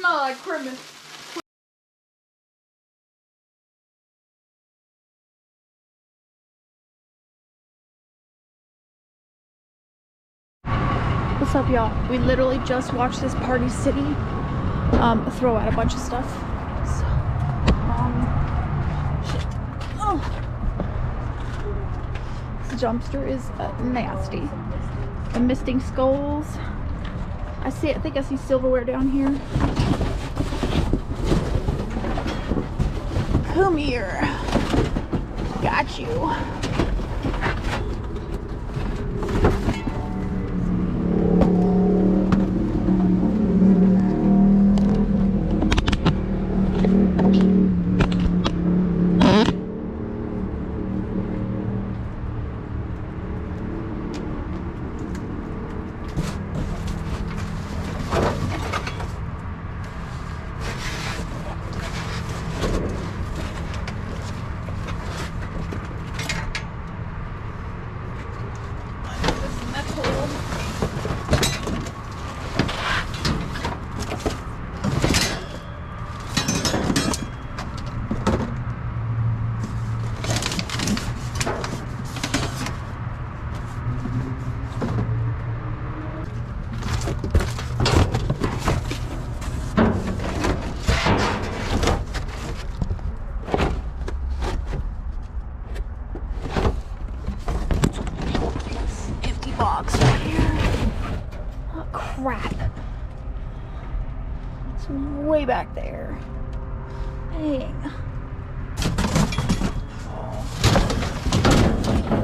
smell like Christmas. What's up, y'all? We literally just watched this Party City throw out a bunch of stuff. So, shit. Oh. This dumpster is nasty. The misting skulls. I think I see silverware down here. Come here. Got you. Crap. It's way back there. Dang.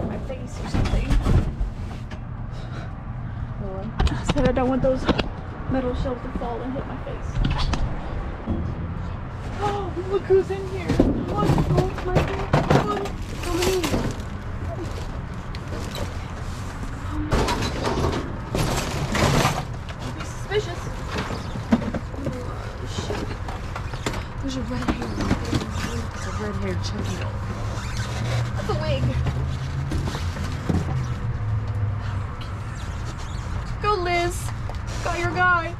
My face or something. I said I don't want those metal shelves to fall and hit my face. Oh, look who's in here. Look, oh my God. Look, so many. Suspicious. Oh, shit. There's a red hair. It's a red haired chunky dog. That's a wig. Go, Liz. Got your guy.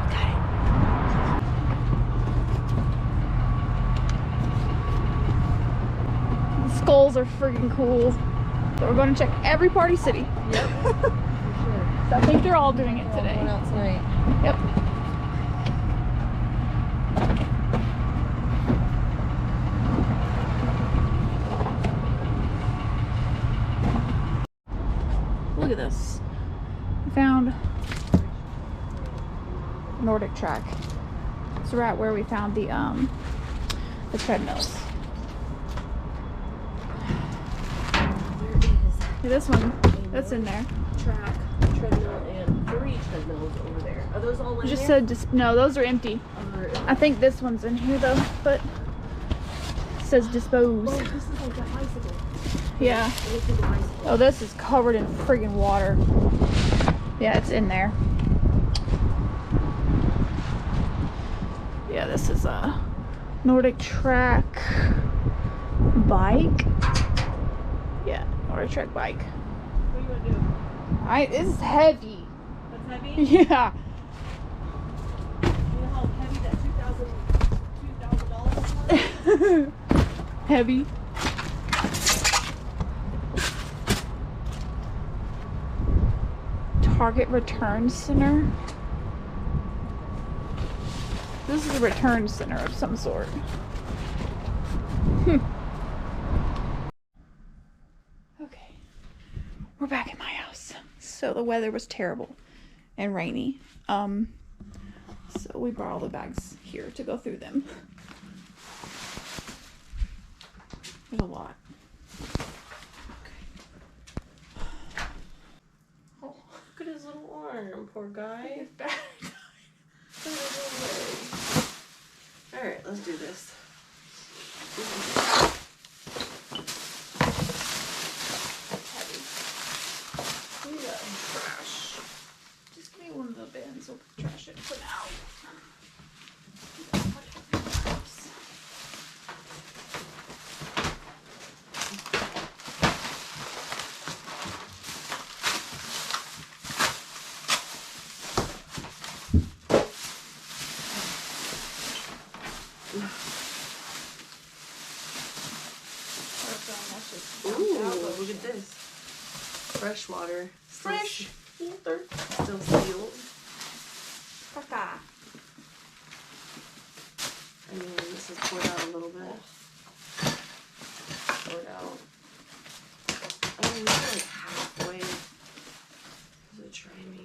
Okay. Skulls are freaking cool. So we're going to check every Party City. Yep. For sure. So I think they're all doing it today. Going out tonight. Yep. Look at this. I found Nordic track. It's right where we found the treadmills. This one, that's in there. Track, treadmill, and 3 treadmills over there. Are those all in It just there? said, no, those are empty. I think this one's in here though, but it says dispose. Oh, this is like a bicycle. Yeah. Oh, this is covered in friggin' water. Yeah, it's in there. Yeah, this is a Nordic track bike. Yeah, Nordic track bike. What do you want to do? This is heavy. That's heavy? Yeah. You know how heavy that $2,000 was? Heavy. Target Return Center. This is a return center of some sort. Okay. We're back at my house. So the weather was terrible and rainy. So we brought all the bags here to go through them. There's a lot. Oh, look at his little arm, poor guy. His back. Look at his little leg. Alright, let's do this. That's heavy. We got trash. Just give me one of the bins. We'll trash it for now. Ooh, look at this. Fresh water. Fresh water. Still sealed. Caca. And then this is poured out a little bit. Poured out. I mean, it's like halfway. Is it try me?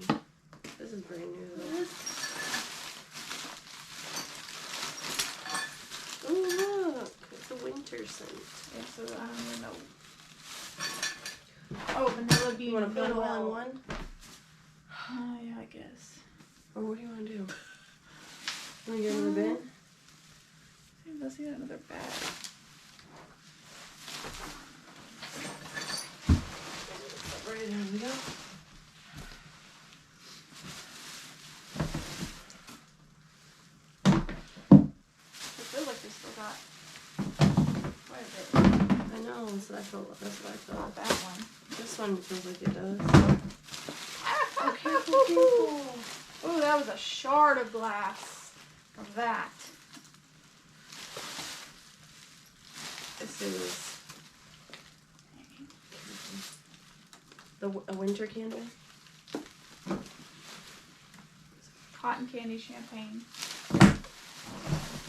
This is brand new though. Oh look, it's a winter scent. Yeah, so I don't even know. Oh, vanilla bean. You want to put it all in Noel. one? Yeah, I guess. Or what do you want to do? Want to get in the bin? Let's see another bag. Right, there we go. I feel like we still got quite a bit. I know, so that's what I thought. Not that one. This one feels like it does. Oh, careful, careful. Oh, that was a shard of glass of that. This is a winter candle. Cotton candy champagne.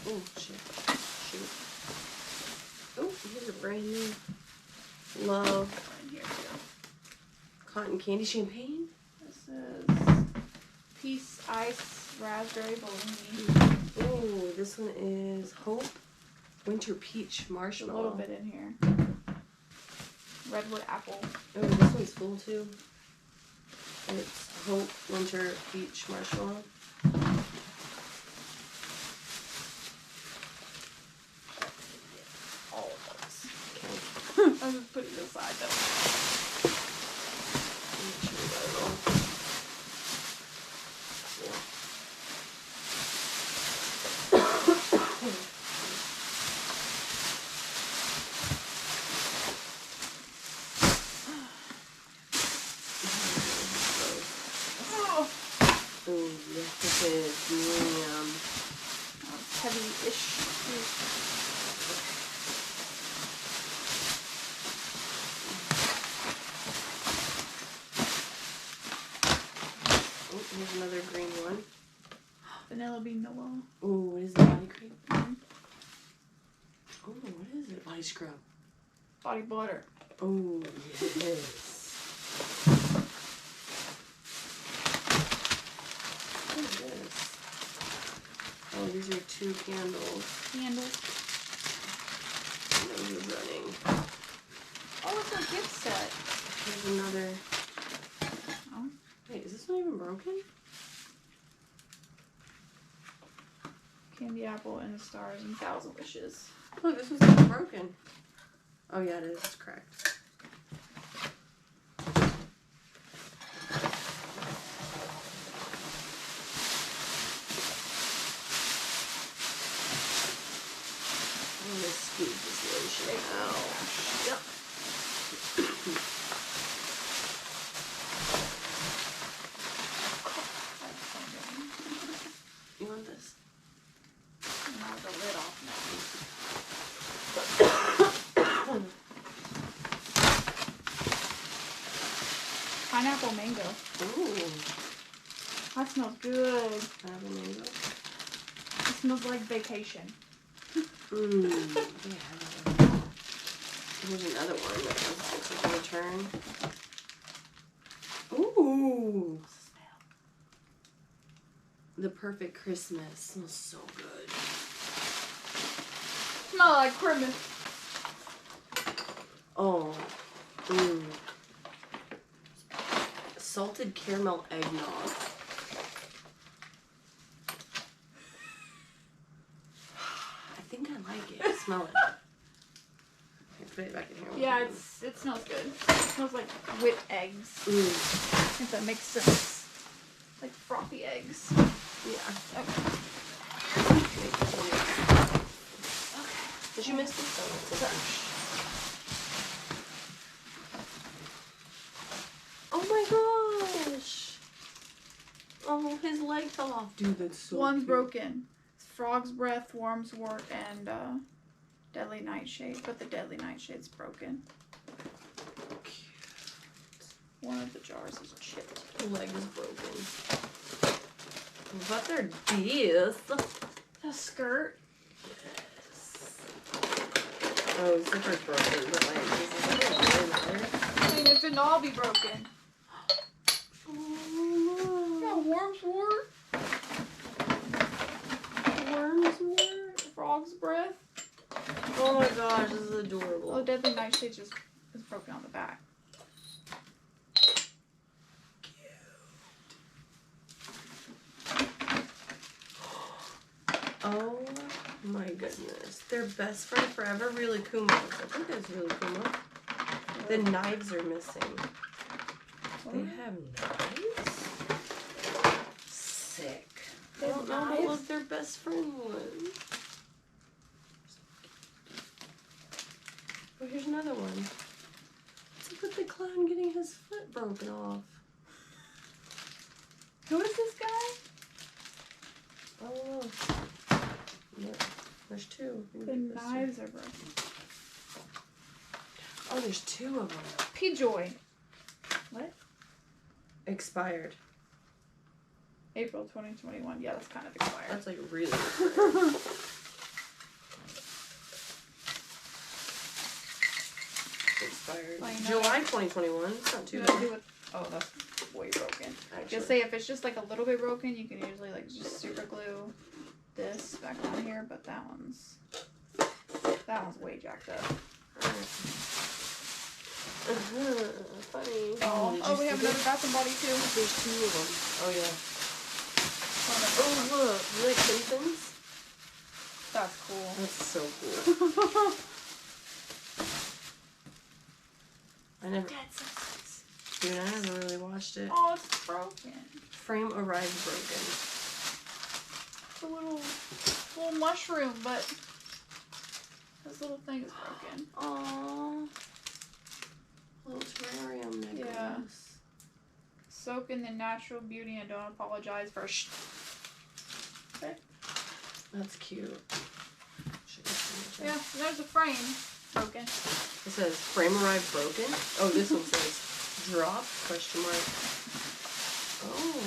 Oh shit! Shoot! Oh, here's a brand new love In here too. cotton candy champagne. This is Peace Ice Raspberry Bologna. Oh, this one is Hope Winter Peach There's a Marshmallow. little bit in here. Redwood Apple. Oh, this one's full too. It's Hope Winter Peach Marshmallow. All of those. Okay. I'm just putting it aside though. Make sure we got it all. Oh, Oh, yes, this is medium. it's heavy-ish. Oh, here's another green one. Vanilla bean Noel. Oh, what is the body cream? Mhm. Oh, what is it? Body scrub. Body butter. Oh, yes. What is this? Oh, these are 2 candles. Candles. Those are running. Oh, it's a gift set. Here's another. Oh. Wait, is this one even broken? Candy apple and the stars and 1,000 wishes. Look, this one's not broken. Oh, yeah, it is. It's cracked. I'm gonna scoop this lotion out. Yep. You want this? Now the lid off now. Pineapple mango. Ooh, That smells good. pineapple mango. It smells like vacation. Mmm. Yeah. Here's another one that looks like a return. Ooh. The Perfect Christmas. Smells so good. Smell like Christmas. Oh. Ooh. Salted caramel eggnog. I think I like it. Smell it. Okay, put it back in here. Yeah, it smells good. It smells like whipped eggs. Ooh. If that makes sense. Like frothy eggs. Yeah. Okay. Did you miss this? Oh, it's a Oh my gosh! Oh, his leg fell off. Dude, that's so One's cute. broken. It's Frog's Breath, Wormswort, and Deadly Nightshade. But the Deadly Nightshade's broken. Cute. One of the jars is chipped. The leg is broken. But they're this. The skirt. Yes. Oh, zipper's broken, but like, does the zipper really matter? I mean, if it'd all be broken. Oh, Yeah, Wormswort. Wormswort. Frog's Breath. oh my gosh, this is adorable. Oh, Deadly Nightshade just is broken on the back. Oh my goodness. They're best friend forever. Really Kuma. I think that's really Kuma. The knives are missing. They have knives? Sick. They I have don't know knives? what their best friend was. Oh, here's another one. What's up with the clown getting his foot broken off? Who is this guy? Oh, yep. There's two. The knives are broken. Oh, there's two of them. P-Joy. What? Expired. April 2021. Yeah, that's kind of expired. That's like really expired. Expired. I know. July 2021. It's not too You know, bad. do it- oh, that's way broken. Actually. Just say if it's just like a little bit broken, you can usually like just super glue this back on here, but that one's way jacked up. Funny. Oh, we have another Bath and Body too. There's two of them. Oh yeah. Oh, Oh look, you like Simpsons? that's cool. That's so cool. I never. Dead Simpsons. Dude, I never really watched it. Oh, it's broken. Frame arrived broken. It's a little mushroom, but this little thing is broken. Aww. Little terrarium necklace. Yeah. Soak in the natural beauty and don't apologize for Okay. That's cute. Yeah, there's a frame. Broken. It says frame arrived broken. Oh, this one says drop question mark. Oh.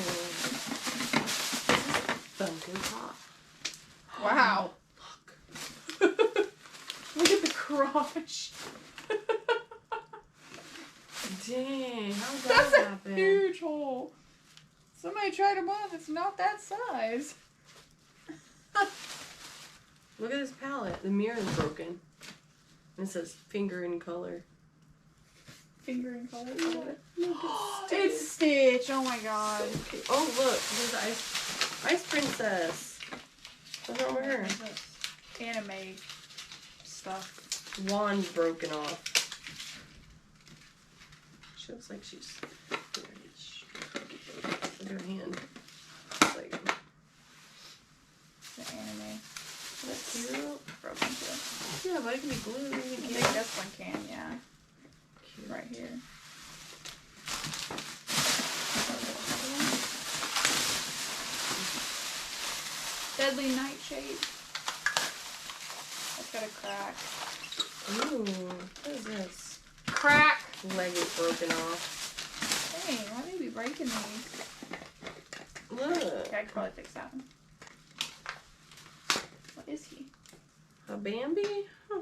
Funko Pop. Wow. Look. Look at the crotch. Dang, how did that That's a happen? huge hole. Somebody tried them on. It's not that size. Look at this palette. The mirror is broken. And it says finger in color. Finger and color. It's Stitch. Oh my god. okay. Oh look, there's the ice princess. What's wrong with her? Anime stuff. Wand's broken off. She looks like she's look at her hand. It's like The anime. that's cute. Broken too. Yeah, but it can be glued. I think this one can, yeah. Cute. Right here. Deadly Nightshade. That's got a crack. Ooh, what is this? Crack! Leg is broken off. Hey, why do you be breaking these? Look. Okay, I could probably fix that one. What is he? A Bambi? Huh.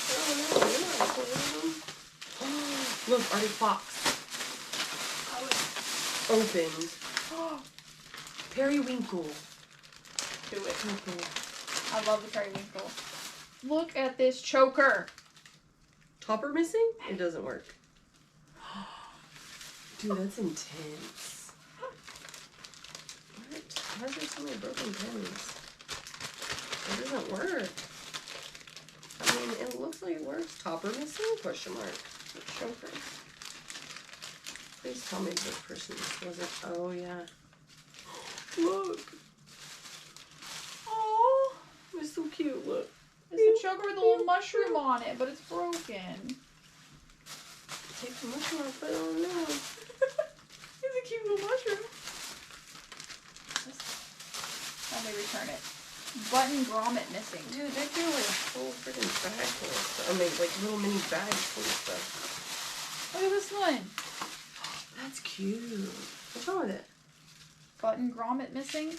Oh, no, you're not cool. Look, Arctic Fox. Opened. Periwinkle. Do it. Okay. I love the periwinkle. Look at this choker. Topper missing? It doesn't work. Dude, that's intense. What? Why is there so many broken pins? It doesn't work. I mean, it looks like it works. Topper missing? Question mark. Choker. Please tell me this person wasn't. Oh, yeah. Look. Oh, It's so cute. Look. it's a choker with a little mushroom on it, but it's broken. Take the mushroom off, put it on now. It's a cute little mushroom. Let me return it. Button grommet missing. Dude, they do like a whole freaking bag full of stuff. I mean, like little mini bags full of stuff. Look at this one. That's cute. What's wrong with it? Button grommet missing.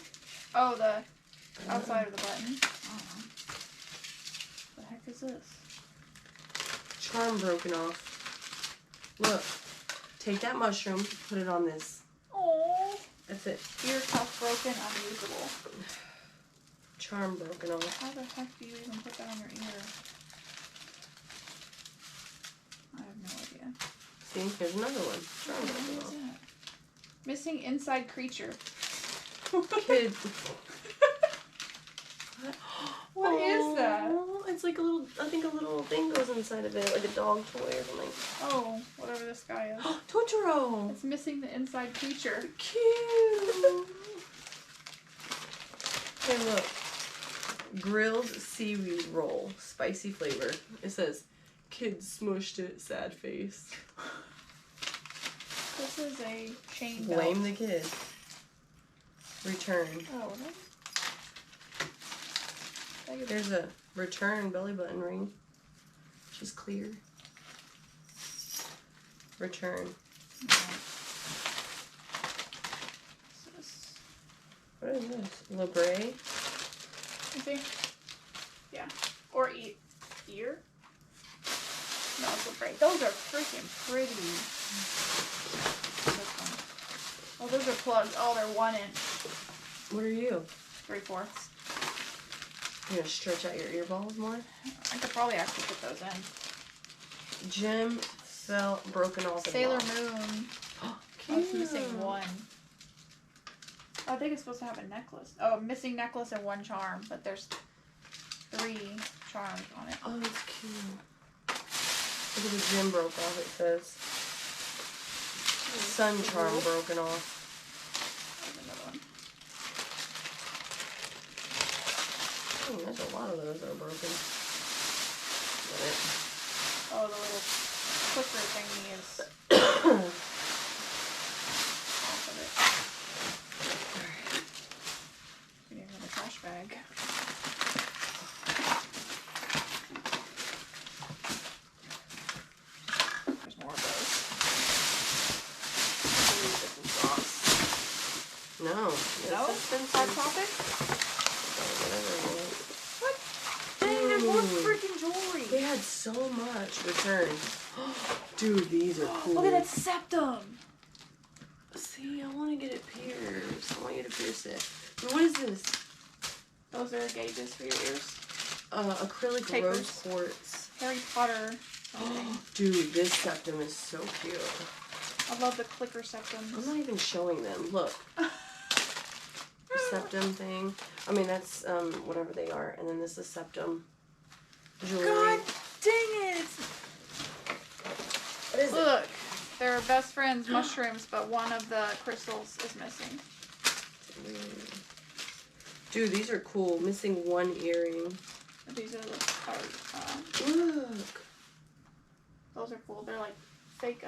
Oh, the outside of the button. Oh. What the heck is this? Charm broken off. Look. Take that mushroom, put it on this. Oh. That's it. Ear cuff broken, unusable. Charm broken off. How the heck do you even put that on your ear? I have no idea. See, here's another one. Charm What broken is off. that? Missing inside creature. Kid. What is that? Oh, it's like a little, I think a little thing goes inside of it, like a dog toy or something. Oh, whatever this guy is. Totoro! It's missing the inside creature. Cute! Hey, look. Grilled seaweed roll. Spicy flavor. It says, kid smushed it, sad face. This is a chain belt. Blame the kid. Return. Oh, what? There's a return belly button ring. She's clear. Return. What is this? Labray? I think. Yeah. Or ear? No, it's a braid. Those are freaking pretty. This one. Oh, those are plugs. Oh, they're 1 inch. What are you? 3/4. You're gonna stretch out your earballs more? I could probably actually put those in. Gem fell broken off. Sailor Moon. Oh, Oh, it's missing 1. Oh, I think it's supposed to have a necklace. Oh, missing necklace and 1 charm, but there's 3 charms on it. Oh, it's cute. Look at the gem broke off, it says. Sun charm broken off. There's another one. Oh, there's a lot of those that are broken. Oh, the little clicker thingy is off of it. We need another trash bag. There's more of those. I believe this is Ross. No. No? This is Hot Topic? whatever it was. What? Dang, there's more Dude. freaking jewelry. They had so much return. Dude, these are cool. Look at that septum. See, I want to get it pierced. I want you to pierce it. But what is this? Those are gauges for your ears. Acrylic Papers. rose quartz. Harry Potter. Something. Dude, this septum is so cute. I love the clicker septums. I'm not even showing them. Look. The septum thing. I mean, that's whatever they are. And then this is septum jewelry. God dang it! What is it? Look, they're best friends mushrooms, but one of the crystals is missing. Dude, these are cool. Missing 1 earring. These are the Look. those are cool. They're like fake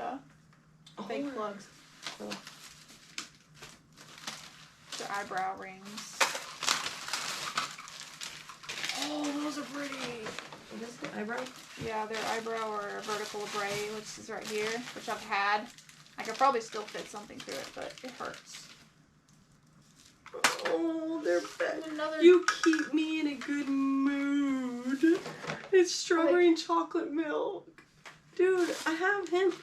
fake plugs. Oh. They're eyebrow rings. Oh, those are pretty. What is it? Eyebrow? Yeah, they're eyebrow or vertical braid, which is right here, which I've had. I could probably still fit something through it, but it hurts. Oh, they're bad. Another. You keep me in a good mood. It's strawberry and chocolate milk. Dude, I have hemp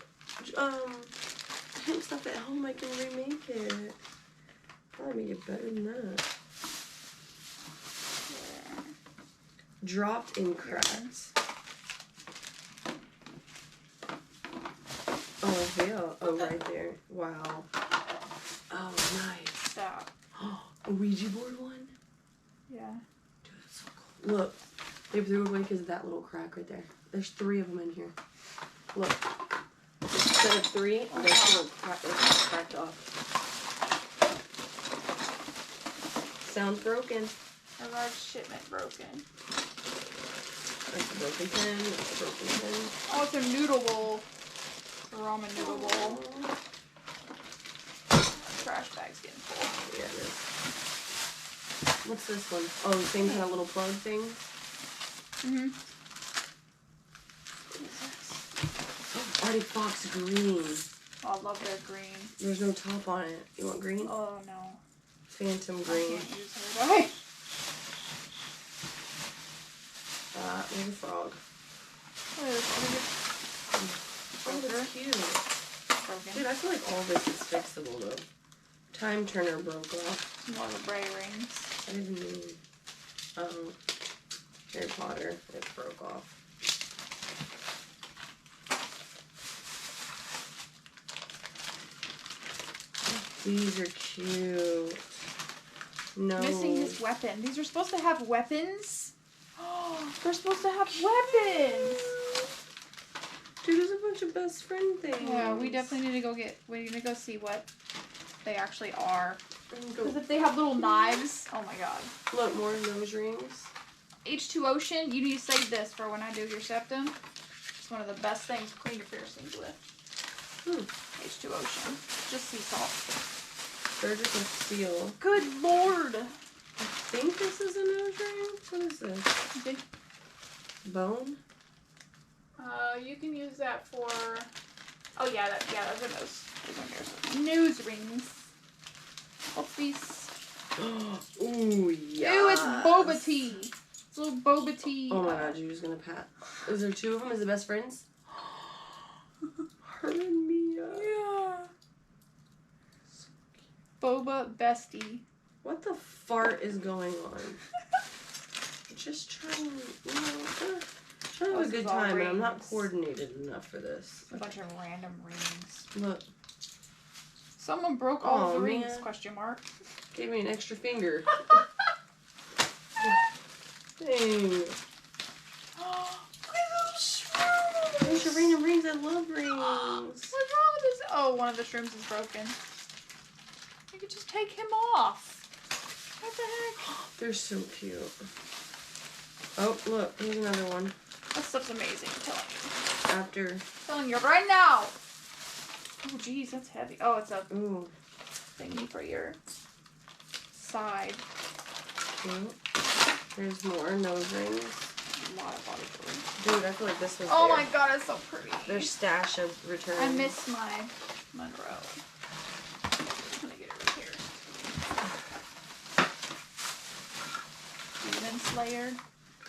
stuff at home. I can remake it. Probably make it better than that. Dropped in cracks. Oh, yeah. Oh, right there. Wow. Oh, nice. Stop. A Ouija board one? Yeah. Dude, that's so cool. Look. They threw it away because of that little crack right there. There's 3 of them in here. Look. Instead of 3, there's little cracked off. Sounds broken. A large shipment broken. That's a broken pen. That's a broken pen. Oh, it's a noodle bowl. A ramen noodle bowl. Trash bag's getting full. Yeah, it is. What's this one? Oh, the same kind of little plug thing. Mm-hmm. Arctic Fox green. Oh, I love their green. There's no top on it. You want green? Oh, no. Phantom I green. can't use her, do I? There's a frog. Oh, that's cute. Broken. Dude, I feel like all this is fixable though. Time Turner broke off. Some more of the Bray rings. I didn't mean. Harry Potter. It broke off. These are cute. No. Missing his weapon. These are supposed to have weapons. Oh, they're supposed to have weapons. Dude, there's a bunch of best friend things. Yeah, we definitely need to go we need to go see what they actually are. Go. Because if they have little knives, oh my god. Look, more nose rings. H2 Ocean, you need to save this for when I do your septum. It's one of the best things to clean your piercings with. H2 Ocean. Just sea salt. Surgical seal. Good lord. I think this is a nose ring. What is this? Okay. Bone? You can use that for. Oh yeah, those are nose rings. What's these? Ooh, yeah. Ew, it's boba tea. It's a little boba tea. Oh my god, you're just gonna pat. Is there 2 of them as the best friends? Her and Mia. Yeah. Boba bestie. What the fart is going on? Just trying, you know, trying to have a good time, and I'm not coordinated enough for this. A bunch of random rings. Look. Someone broke all the rings, man. question mark. Gave me an extra finger. Dang. Look at those shrooms. Bunch of random rings. I love rings. What's wrong with this? Oh, one of the shrooms is broken. You could just take him off. What the heck? They're so cute. Oh, look. Here's another one. That stuff's amazing, I'm telling you. After. Telling you right now. Oh, geez, that's heavy. Oh, it's a Ooh. thingy for your side. Cute. There's more nose rings. A lot of body jewelry. Dude, I feel like this was Oh their, my god, it's so pretty. their stash of returns. I miss my Monroe. I'm gonna get it right here. Demon Slayer.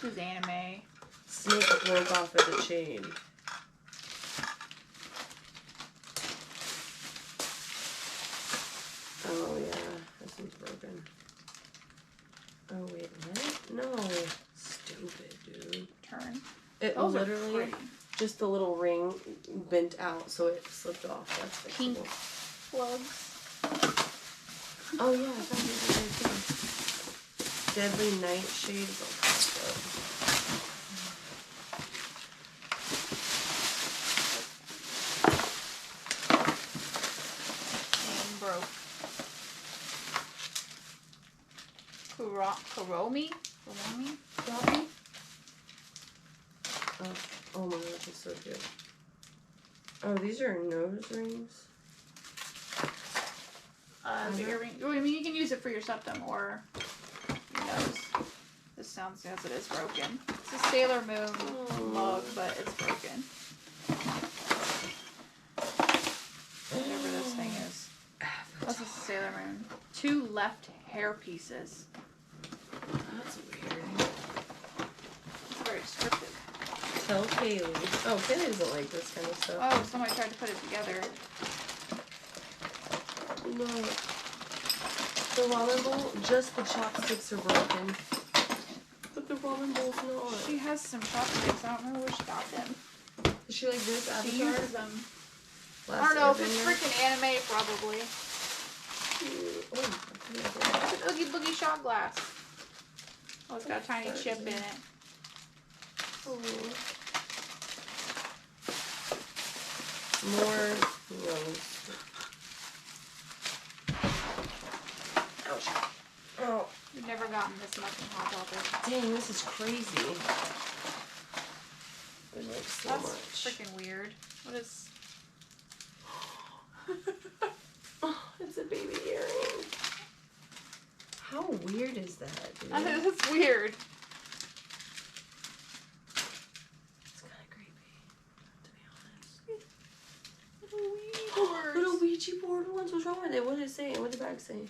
This is anime. Snake broke off at the chain. Oh yeah, this one's broken. Oh wait, what? No. Stupid, dude. Turn. It Those are literally, pretty. just the little ring bent out, so it slipped off. That's Pink fixable. plugs. Oh yeah, I found it right there. Deadly Nightshades. Oh, Kuromi? oh my gosh, it's so cute. Oh, these are nose rings. Bigger ring. I mean, you can use it for your septum or your nose. This sounds as it is broken. It's a Sailor Moon mug, but it's broken. Whatever this thing is. That's a Sailor Moon. 2 left hair pieces. That's weird. It's very descriptive. Tell Kaylee. Oh, Kaylee doesn't like this kind of stuff. Oh, somebody tried to put it together. Look. The ramen bowl, just the chopsticks are broken. But the ramen bowl's not. She has some chopsticks. I don't know where she got them. Is she like this She avatar? uses them. I don't know if it's freaking anime, probably. Oh, It's an Oogie Boogie shot glass. Oh, it's got a tiny chip in it. more rose. Ouch. Oh. You've never gotten this much in Hot Topic. Dang, this is crazy. There's like so That's much. freaking weird. What is... Oh, it's a baby earring. How weird is that, dude? I think that's weird. It's kind of creepy, to be honest. Little Ouija boards. Little Ouija board ones. What's wrong with it? What did it say? What did the bag say?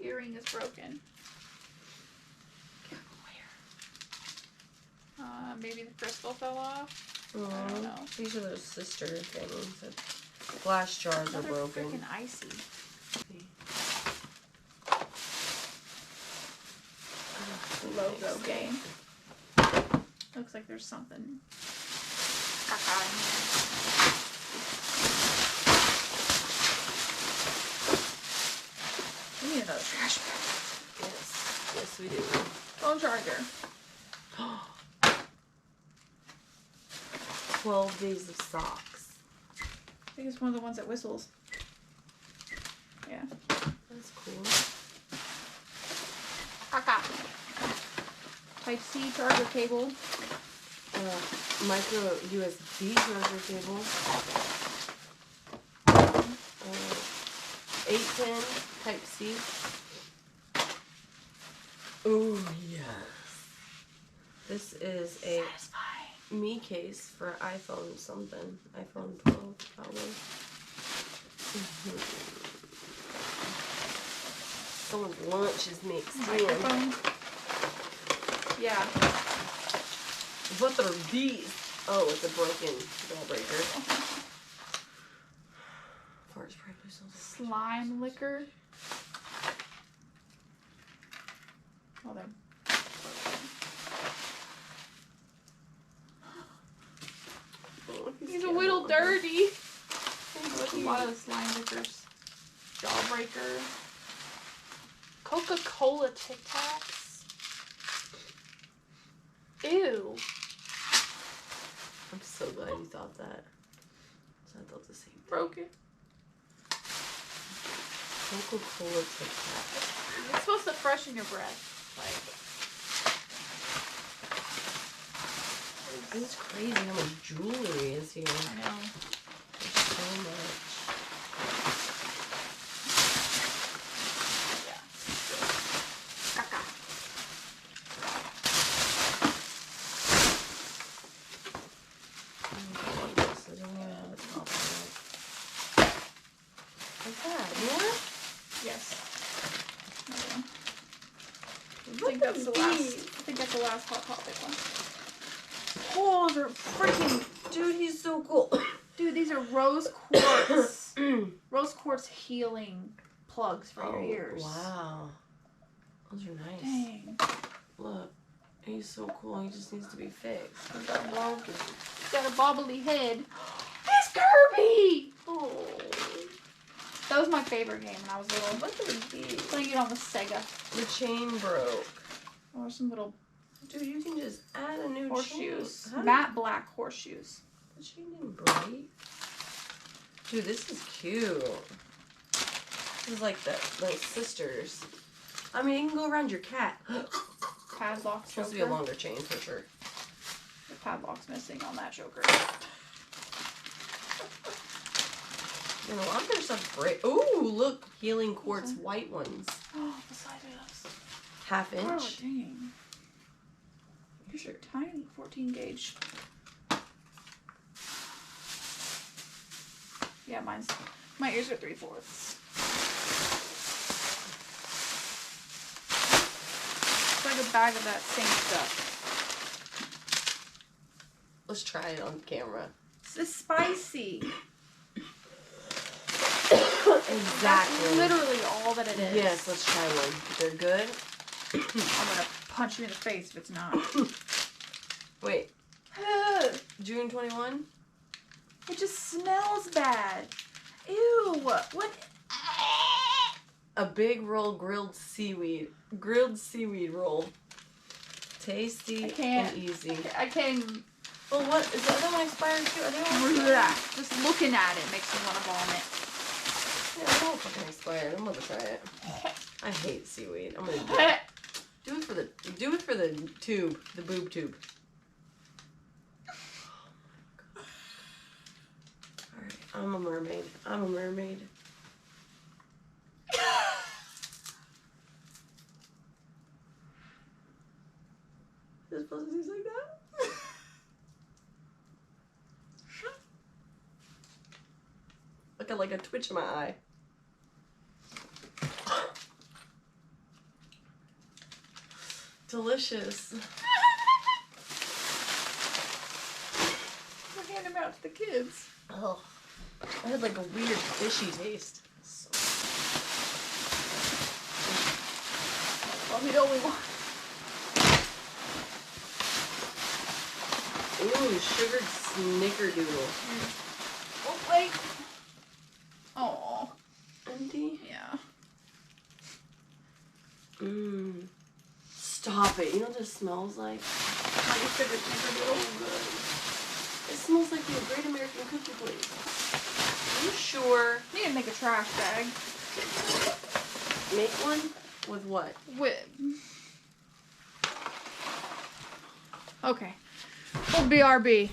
Earring is broken. Maybe the crystal fell off. I don't know. These are those sister things. The glass jars are broken. Freaking icy. Logo game. Looks like there's something caca in here. We need another trash bag. Yes. Yes, we do. Phone charger. 12 days of socks. I think it's one of the ones that whistles. Yeah. That's cool. Caca. Type-C charger cable. Micro USB charger cable. 8-pin Type-C. Oh, yes. This is a me case for iPhone something. iPhone 12, probably. Someone's lunch is mixed in. Yeah. What are these? Oh, it's a broken ball breaker. Fart spray Slime liquor. Oh, they're these are a little dirty. A lot of slime liquors. Jawbreaker. Coca-Cola Tic Tacs. Ew. I'm so glad you thought that. So I thought the same thing. Broken. Coca-Cola Tic Tac. It's supposed to freshen your breath. Like. It's crazy how much jewelry is here. I know. There's so much. Yeah. Caca. I don't even have a top of it. What's that? More? Yes. I think that's the last. I think that's the last Hot Topic one. Oh, they're freaking... Dude, he's so cool. Dude, these are rose quartz. Rose quartz healing plugs for your ears. Wow. Those are nice. Dang. Look. He's so cool. He just needs to be fixed. He's got broken. He's got a bobbly head. It's Kirby! Oh. That was my favorite game when I was little. What are these? Playing it on the Sega. The chain broke. Or some little Dude, you can just add a new horseshoes. chain. Matte black horseshoes. The chain didn't break. Dude, this is cute. This is like the sisters. I mean, you can go around your cat. Padlock Supposed to be choker. a longer chain for sure. The padlock's missing on that choker. And a lot of their stuff break. Ooh, look. Healing quartz white ones. Oh, the size of those. 1/2 inch. Oh, dang. These are tiny. 14 gauge. Yeah, my ears are 3/4. It's like a bag of that same stuff. Let's try it on camera. It's spicy. Exactly. That's literally all that it is. Yes, let's try one. They're good. I'm gonna punch you in the face if it's not. Wait. June 21? It just smells bad. Ew. What? A big roll grilled seaweed roll. Tasty I can't. and easy. I can't. Well, what is the other one expired too? Are they all expired? Just looking at it makes me want to vomit. Yeah, they're all fucking expired. I'm gonna try it. I hate seaweed. I'm gonna do it. Do it for the tube, the boob tube. Alright, I'm a mermaid. I'm a mermaid. Is it supposed to taste like that? I got like a twitch in my eye. Delicious. We'll hand them out to the kids. Oh, I had like a weird fishy taste. Probably the only one. Ooh, sugared snickerdoodle. Oh, wait. Oh. Empty? Yeah. Mmm. Stop it. You know what this smells like? Like a sugar snickerdoodle. Oh, good. It smells like the Great American Cookie Place. Are you sure? We need to make a trash bag. Make one? With what? With. Okay. Well, BRB.